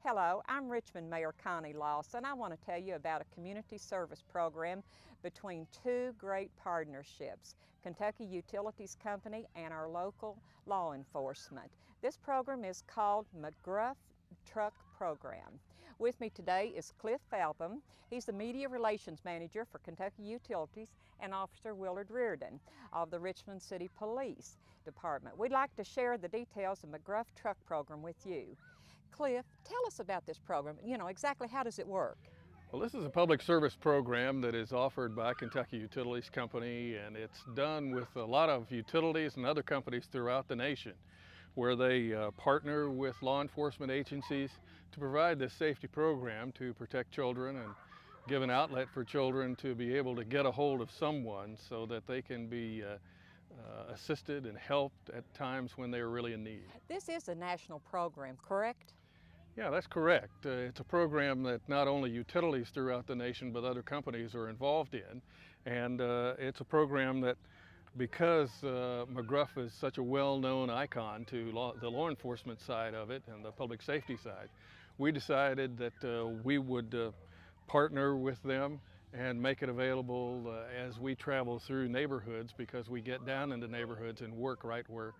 Hello, I'm Richmond Mayor Connie Lawson. I want to tell you about a community service program between two great partnerships, Kentucky Utilities Company and our local law enforcement. This program is called McGruff Truck Program. With me today is Cliff Falpham. He's the Media Relations Manager for Kentucky Utilities, and Officer Willard Reardon of the Richmond City Police Department. We'd like to share the details of McGruff Truck Program with you. Cliff, tell us about this program. Exactly how does it work? Well, this is a public service program that is offered by Kentucky Utilities Company, and it's done with a lot of utilities and other companies throughout the nation, where they partner with law enforcement agencies to provide this safety program to protect children and give an outlet for children to be able to get a hold of someone so that they can be assisted and helped at times when they are really in need. This is a national program, correct? Yeah, that's correct. It's a program that not only utilities throughout the nation but other companies are involved in, and it's a program that, because McGruff is such a well-known icon to the law enforcement side of it and the public safety side, we decided that we would partner with them and make it available as we travel through neighborhoods, because we get down into neighborhoods and work right where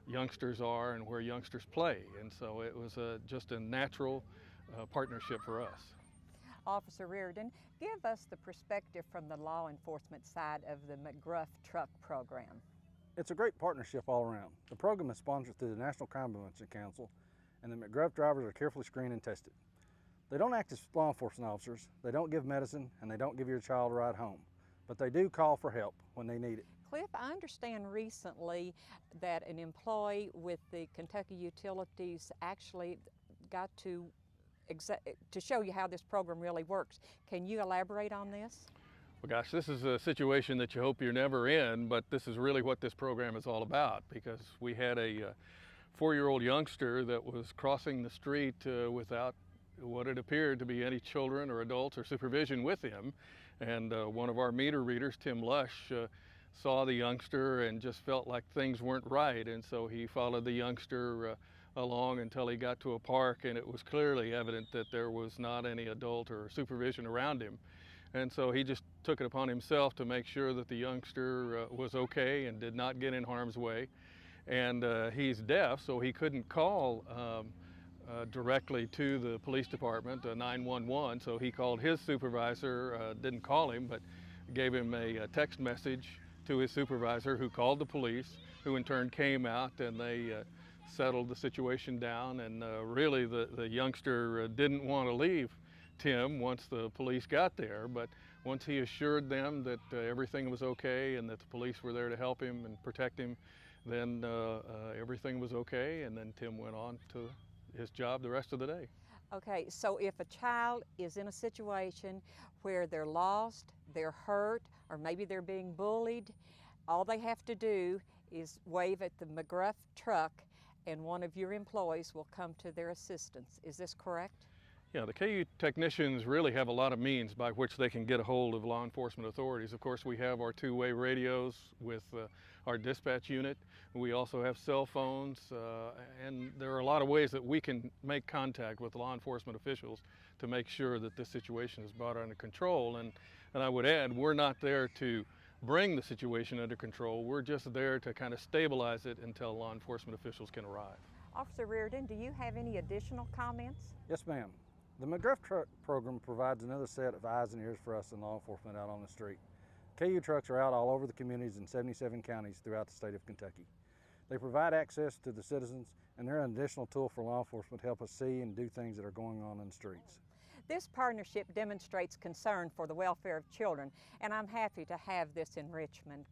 youngsters are and where youngsters play. And so it was just a natural partnership for us. Officer Reardon, give us the perspective from the law enforcement side of the McGruff Truck Program. It's a great partnership all around. The program is sponsored through the National Crime Prevention Council, and the McGruff drivers are carefully screened and tested. They don't act as law enforcement officers, they don't give medicine, and they don't give your child a ride home, but they do call for help when they need it. Cliff, I understand recently that an employee with the Kentucky Utilities actually got to show you how this program really works. Can you elaborate on this? Well, gosh, this is a situation that you hope you're never in, but this is really what this program is all about, because we had a 4-year-old youngster that was crossing the street without what it appeared to be any children or adults or supervision with him, and one of our meter readers, Tim Lush, saw the youngster and just felt like things weren't right, and so he followed the youngster along until he got to a park, and it was clearly evident that there was not any adult or supervision around him. And so he just took it upon himself to make sure that the youngster was okay and did not get in harm's way. And he's deaf, so he couldn't call directly to the police department, 911, so he called his supervisor, didn't call him, but gave him a text message to his supervisor, who called the police, who in turn came out, and they settled the situation down. And really the youngster didn't want to leave Tim once the police got there, but once he assured them that everything was okay and that the police were there to help him and protect him, then everything was okay, and then Tim went on to his job the rest of the day. Okay, so if a child is in a situation where they're lost, they're hurt, or maybe they're being bullied, all they have to do is wave at the McGruff truck and one of your employees will come to their assistance. Is this correct? Yeah, the KU technicians really have a lot of means by which they can get a hold of law enforcement authorities. Of course, we have our two-way radios with our dispatch unit. We also have cell phones, and there are a lot of ways that we can make contact with law enforcement officials to make sure that this situation is brought under control. And I would add, we're not there to bring the situation under control. We're just there to kind of stabilize it until law enforcement officials can arrive. Officer Reardon, do you have any additional comments? Yes, ma'am. The McGruff Truck Program provides another set of eyes and ears for us in law enforcement out on the street. KU trucks are out all over the communities in 77 counties throughout the state of Kentucky. They provide access to the citizens, and they're an additional tool for law enforcement to help us see and do things that are going on in the streets. This partnership demonstrates concern for the welfare of children, and I'm happy to have this in Richmond.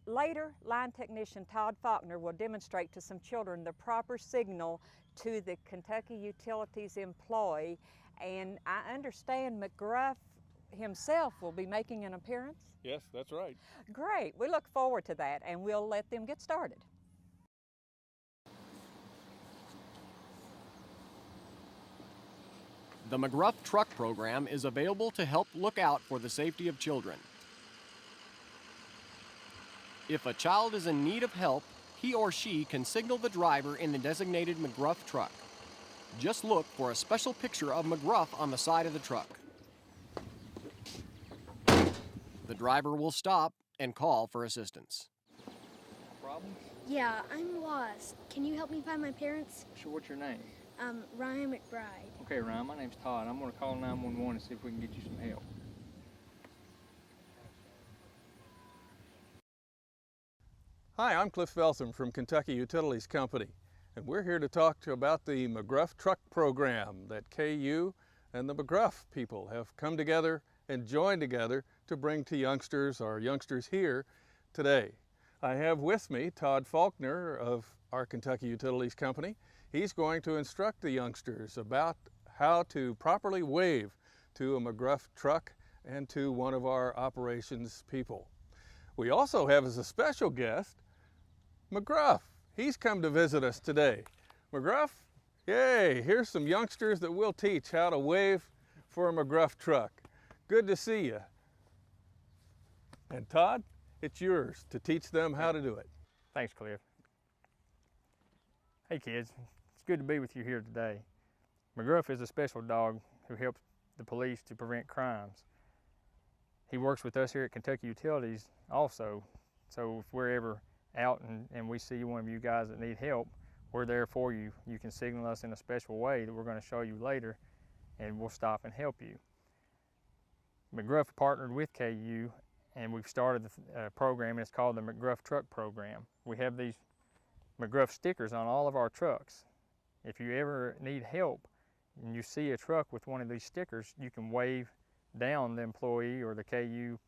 Later, line technician Todd Faulkner will demonstrate to some children the proper signal to the Kentucky Utilities employee, and I understand McGruff himself will be making an appearance? Yes, that's right. Great, we look forward to that, and we'll let them get started. The McGruff Truck Program is available to help look out for the safety of children. If a child is in need of help, he or she can signal the driver in the designated McGruff truck. Just look for a special picture of McGruff on the side of the truck. The driver will stop and call for assistance. Problem? Yeah, I'm lost. Can you help me find my parents? Sure, what's your name? Ryan McBride. Okay, Ryan, my name's Todd. I'm going to call 911 and see if we can get you some help. Hi, I'm Cliff Feltham from Kentucky Utilities Company, and we're here to talk to you about the McGruff truck program that KU and the McGruff people have come together and joined together to bring to youngsters, our youngsters here today. I have with me Todd Faulkner of our Kentucky Utilities Company. He's going to instruct the youngsters about how to properly wave to a McGruff truck and to one of our operations people. We also have as a special guest, McGruff. He's come to visit us today. McGruff, yay, here's some youngsters that we'll teach how to wave for a McGruff truck. Good to see you. And Todd, it's yours to teach them how to do it. Thanks, Cliff. Hey, kids. It's good to be with you here today. McGruff is a special dog who helps the police to prevent crimes. He works with us here at Kentucky Utilities also, so if we're ever out and we see one of you guys that need help, we're there for you. You can signal us in a special way that we're going to show you later, and we'll stop and help you. McGruff partnered with KU, and we've started a program. It's called the McGruff Truck Program. We have these McGruff stickers on all of our trucks. If you ever need help and you see a truck with one of these stickers, you can wave down the employee or the KU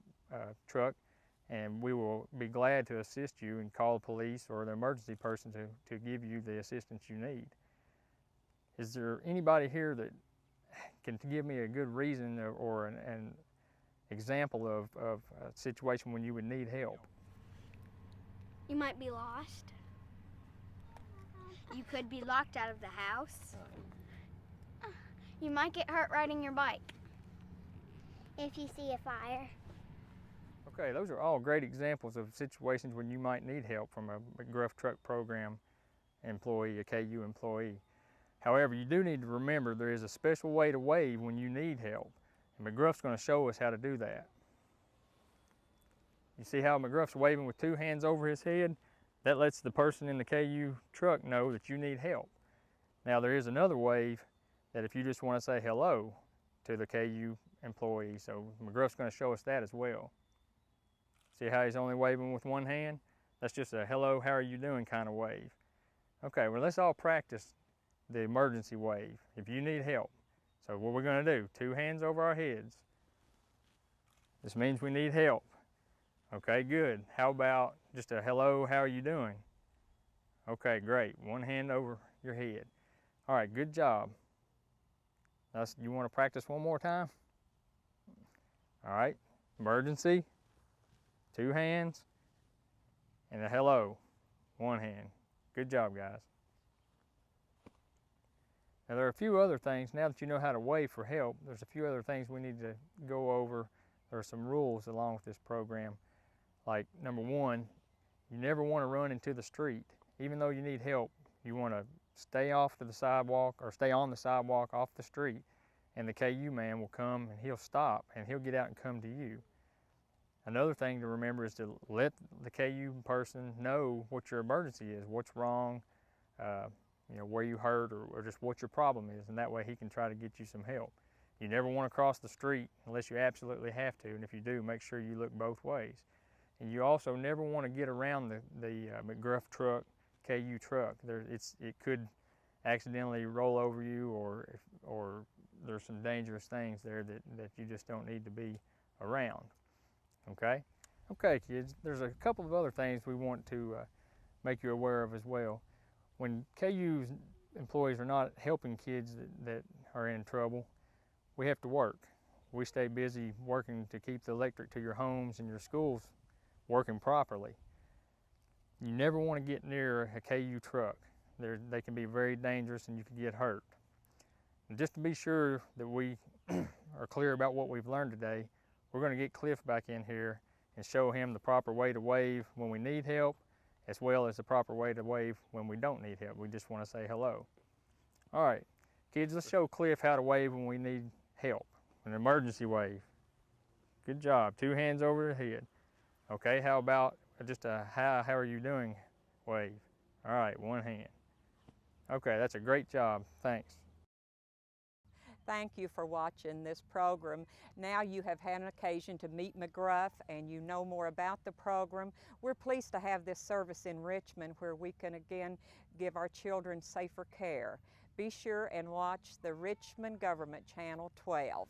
truck, and we will be glad to assist you and call the police or the emergency person to give you the assistance you need. Is there anybody here that can give me a good reason or an example of a situation when you would need help? You might be lost. You could be locked out of the house. You might get hurt riding your bike. If you see a fire. Okay, those are all great examples of situations when you might need help from a McGruff Truck Program employee, a KU employee. However, you do need to remember there is a special way to wave when you need help, and McGruff's going to show us how to do that. You see how McGruff's waving with two hands over his head? That lets the person in the KU truck know that you need help. Now there is another wave that if you just want to say hello to the KU employee, so McGruff's going to show us that as well. See how he's only waving with one hand? That's just a hello, how are you doing kind of wave. Okay, well let's all practice the emergency wave if you need help. So what we're going to do, two hands over our heads. This means we need help. Okay, good. How about just a hello, how are you doing? Okay, great. One hand over your head. All right, good job. You want to practice one more time? All right, emergency, two hands, and a hello, one hand. Good job, guys. Now there are a few other things, now that you know how to wave for help, there's a few other things we need to go over. There are some rules along with this program. Like number one, you never want to run into the street. Even though you need help, you want to stay off to the sidewalk or stay on the sidewalk off the street, and the KU man will come and he'll stop and he'll get out and come to you. Another thing to remember is to let the KU person know what your emergency is, what's wrong, where you hurt or just what your problem is, and that way he can try to get you some help. You never want to cross the street unless you absolutely have to, and if you do, make sure you look both ways. And you also never want to get around the McGruff truck, KU truck. It could accidentally roll over you, or there's some dangerous things there that you just don't need to be around. Okay? Okay, kids, there's a couple of other things we want to make you aware of as well. When KU's employees are not helping kids that are in trouble, we have to work. We stay busy working to keep the electric to your homes and your schools working properly. You never want to get near a KU truck. They can be very dangerous and you can get hurt. And just to be sure that we are clear about what we've learned today, we're going to get Cliff back in here and show him the proper way to wave when we need help, as well as the proper way to wave when we don't need help. We just want to say hello. All right, Kids, let's show Cliff how to wave when we need help, an emergency wave. Good job, 2 hands over the head. Okay, how about just a how are you doing wave? All right, 1 hand. Okay, that's a great job, thanks. Thank you for watching this program. Now you have had an occasion to meet McGruff and you know more about the program. We're pleased to have this service in Richmond where we can again give our children safer care. Be sure and watch the Richmond Government Channel 12.